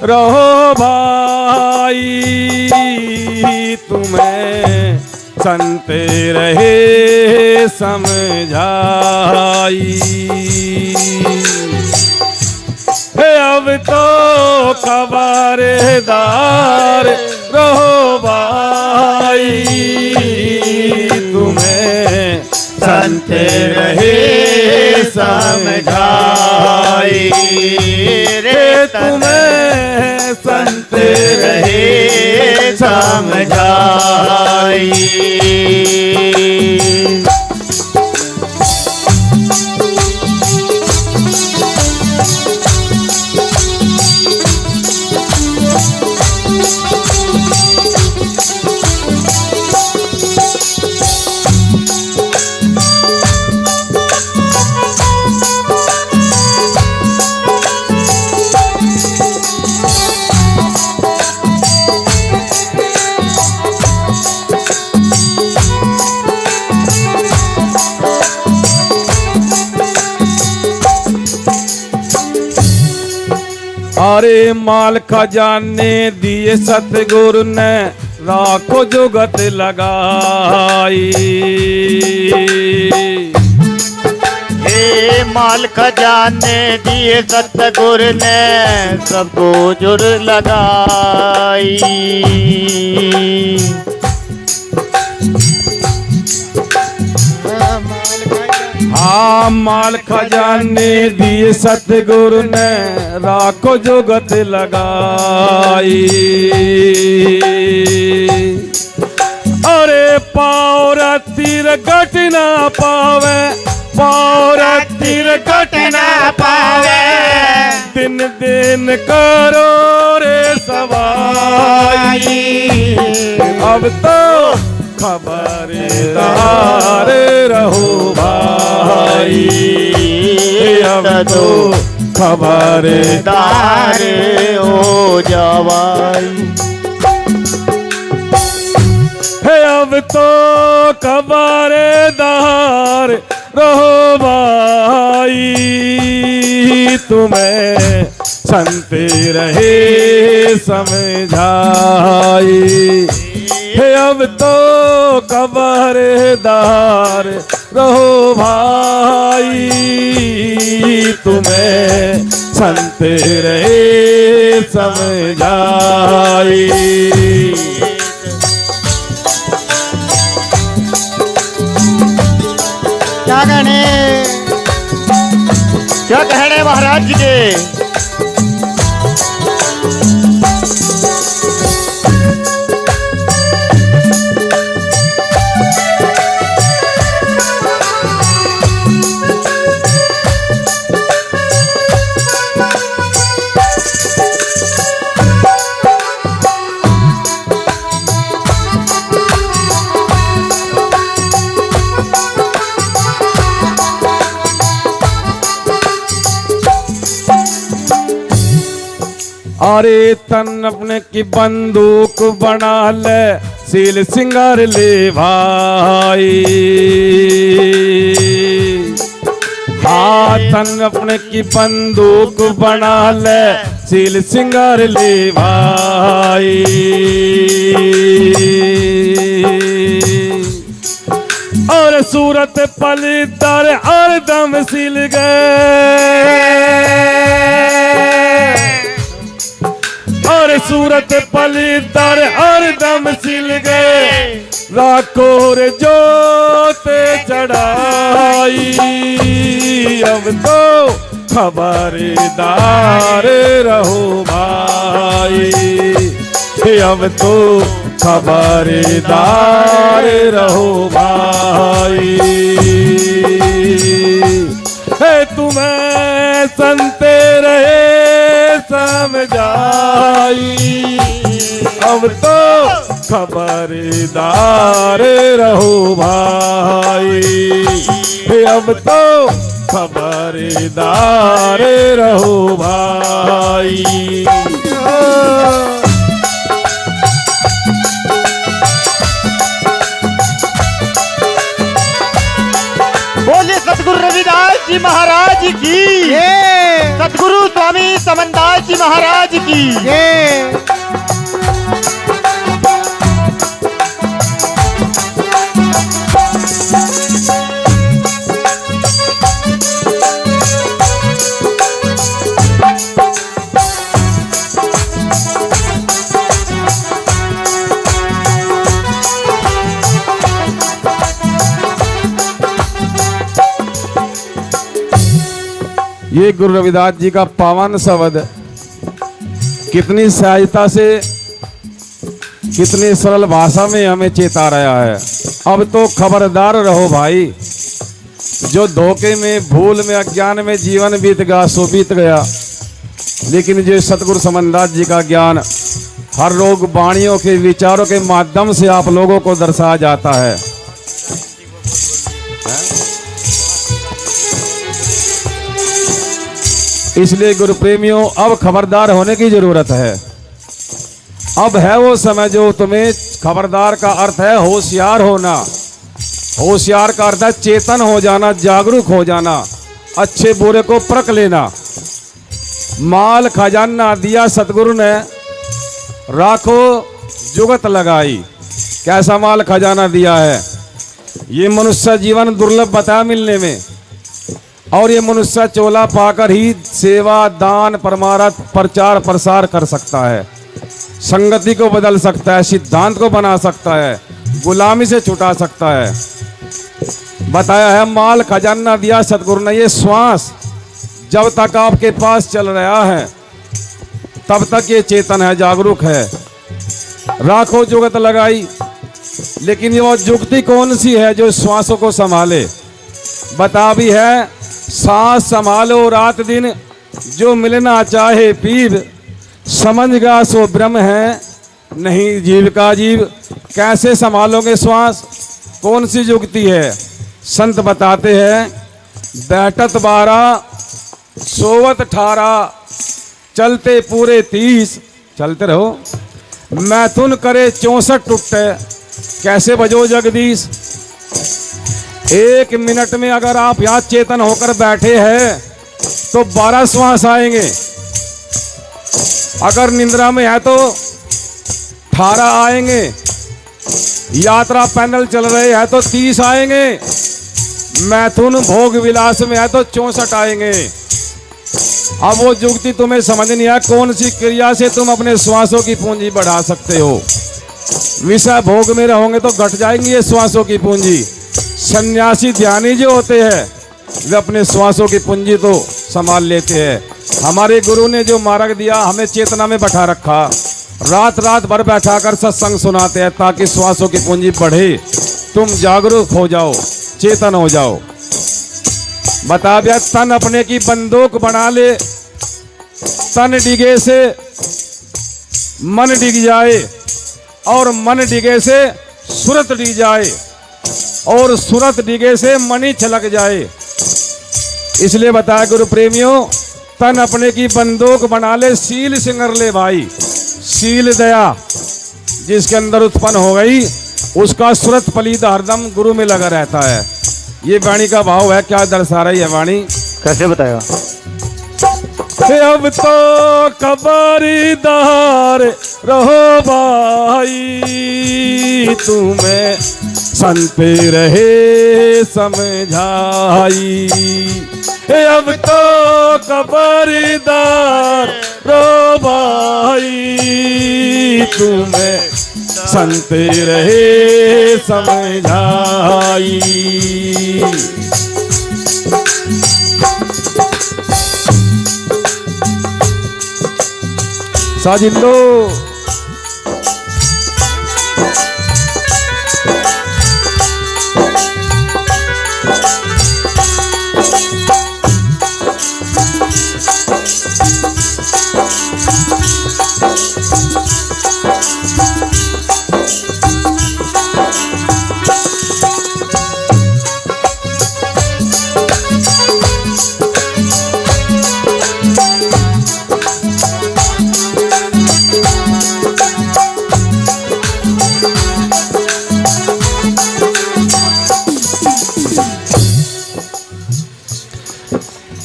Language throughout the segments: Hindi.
रहो भाई, तुम्हें संत रहे समझाई। अब तो खबरदार रहो भाई, तुम्हें संत रहे समझाई। रे तुम्हें संत रहे समझाई। अरे माल खजाने दिए सतगुरु ने, राखो जुगत लगाई। हे माल खजाने दिए सतगुरु ने, सबको जुर लगाई। हाँ माल खजाने दिए सतगुरु ने, राखो जुगत लगाई। अरे पावर तीर घट ना पावे, पावर तीर घट ना पावे, दिन दिन करो रे सवाई। अब तो खबरदार रहो भाई, अब तो खबरदार हो जावाई। अब तो खबरदार रहो भाई, तुम्हें संत रहे समझाई। अब तो खबरदार रहो भाई, तुम्हें संत रहे समझाई। क्या कहने महाराज जी के? अरे तन अपने की बंदूक बना ले, सील सिंगार ले भाई। हाँ तन अपने की बंदूक बना ले, सील सिंगार ले भाई। और सूरत पलितर और दम सिल गए, और सूरत पलितर और दम सिल गए, राखो रे जोत चढ़ाई। अब तो खबरदार रहो भाई, अब तो खबरदार रहो भाई। है तुम्हें संत रहे समझाई, अब तो खबरदार रहो भाई, अब तो खबरदार रहो भाई। बोले सतगुरु रविदास जी महाराज की, सतगुरु स्वामी समनदास जी महाराज महाराज की ये ये गुरु रविदास जी का पावन शब्द कितनी सहजता से, कितनी सरल भाषा में हमें चेता रहा है। अब तो खबरदार रहो भाई, जो धोखे में, भूल में, अज्ञान में जीवन बीत गया सो बीत गया, लेकिन जो सतगुरु समनदास जी का ज्ञान हर रोग वाणियों के विचारों के माध्यम से आप लोगों को दर्शाया जाता है। इसलिए गुरु प्रेमियों, अब खबरदार होने की जरूरत है। अब है वो समय जो तुम्हें, खबरदार का अर्थ है होशियार होना। होशियार का अर्थ है चेतन हो जाना, जागरूक हो जाना, अच्छे बुरे को परख लेना। माल खजाना दिया सतगुरु ने, राखो जुगत लगाई। कैसा माल खजाना दिया है? ये मनुष्य जीवन दुर्लभ बताया मिलने में, और ये मनुष्य चोला पाकर ही सेवा, दान, परमार्थ, प्रचार प्रसार कर सकता है, संगति को बदल सकता है, सिद्धांत को बना सकता है, गुलामी से छुटा सकता है। बताया है माल खजाना दिया सतगुरु ने, ये श्वास जब तक आपके पास चल रहा है तब तक ये चेतन है, जागरूक है। राखो जुगत लगाई, लेकिन ये वो जुगती कौन सी है जो श्वासों को संभाले? बता भी है, सांस संभालो रात दिन, जो मिलना चाहे पीव, समझ गा सो ब्रह्म है, नहीं जीव का जीव। कैसे संभालोगे श्वास? कौन सी जुगती है? संत बताते हैं, बैठत 12, सोवत 18, चलते पूरे 30। चलते रहो, मैथुन करे 64 टुट्टे, कैसे बजो जगदीश। 1 मिनट में अगर आप यहाँ चेतन होकर बैठे हैं तो 12 श्वास आएंगे, अगर निंद्रा में है तो 18 आएंगे, यात्रा पैदल चल रहे हैं तो 30 आएंगे, मैथुन भोग विलास में है तो 64 आएंगे। अब वो जुगती तुम्हें समझ नहीं है, कौन सी क्रिया से तुम अपने श्वासों की पूंजी बढ़ा सकते हो। विषय भोग में रहोगे तो घट जाएंगी ये श्वासों की पूंजी। सन्यासी ध्यानी जो होते हैं वे अपने श्वासों की पूंजी तो संभाल लेते हैं। हमारे गुरु ने जो मार्ग दिया, हमें चेतना में बैठा रखा, रात रात भर बैठा कर सत्संग सुनाते हैं ताकि श्वासों की पूंजी बढ़े, तुम जागरूक हो जाओ, चेतन हो जाओ। बता दिया, तन अपने की बंदूक बना ले, तन डिगे से मन डिग जाए, और मन डिगे से सुरत डिग जाए, और सूरत डिगे से मणि छलक जाए। इसलिए बताया गुरु प्रेमियों, तन अपने की बंदूक बना ले, सील सिंगर ले भाई। सील दया जिसके अंदर उत्पन्न हो गई, उसका सूरत पलीद हरदम गुरु में लगा रहता है। ये वाणी का भाव है, क्या दर्शा रही है वाणी? कैसे बताया? अब तो खबरदार रहो भाई, तुम्हें संत रहे समझाई। अब तो खबरदार रहो भाई, तुम्हें संत रहे समझाई। साजिंदो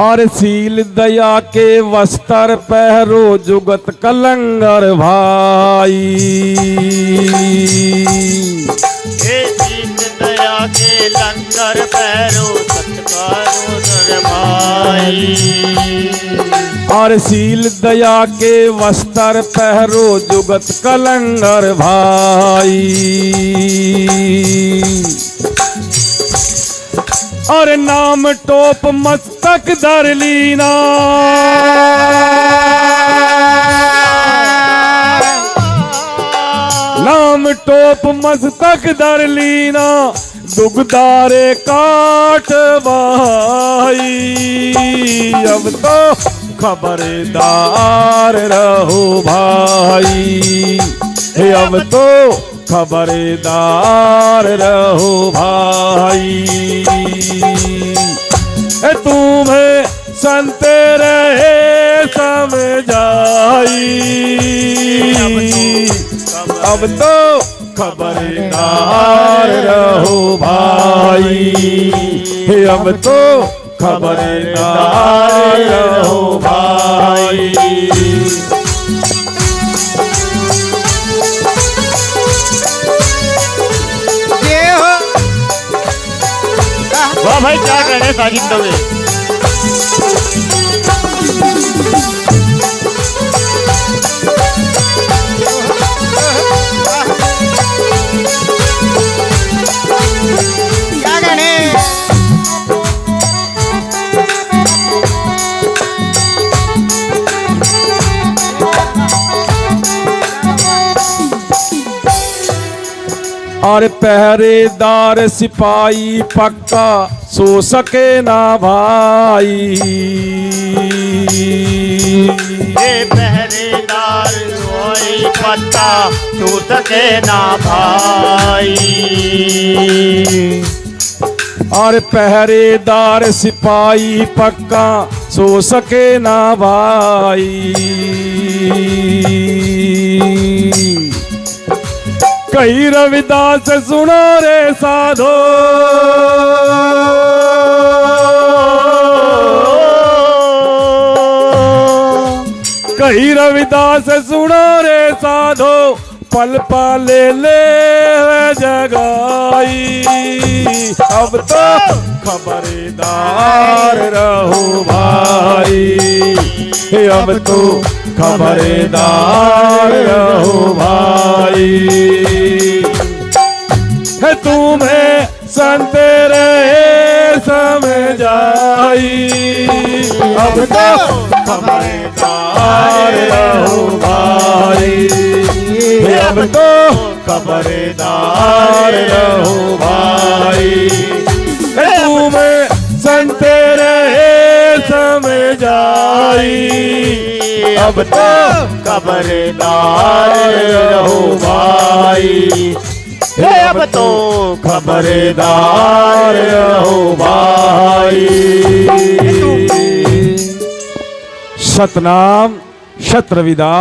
और सील दया के वस्त्र पहरो जुगत कलंगर भाई। हे दीन दया के लंगर पैरो सत्कारो नर भाई। और सील दया के वस्त्र पहरो जुगत कलंगर भाई। और नाम टोप मस्तक धर लीना। नाम टोप मस्तक धर लीना दुगदारे काट भाई। अब तो खबरदार रहो भाई। अब तो खबरदार रहो भाई। तुम्हें संत रहे समझाई। अब तो खबरदार रहो भाई। अब तो खबरदार रहो भाई। वाह भाई, क्या कहने साजिद दवे। क्या कहने। और पहरेदार सिपाही पक्का सो सके ना भाई। ये पहरेदार कोई पत्ता छू सके ना भाई। और पहरेदार सिपाही पक्का सो सके ना भाई। कही रविदास सुनो रे साधो। कही रविदास सुनो रे साधो पल पाले ले जगाई। अब तो खबरदार रहो भाई। अब तो खबरदार रहो भाई। तुम्हें संत रहे समझाई। अब तो खबरदार रहो भाई। अब तो खबरदार रहो भाई। तुम्हें संत रहे समझाई। अब तो खबरदार रहो भाई। अब तो खबरदार रहो भाई। सतनाम शत रविदास।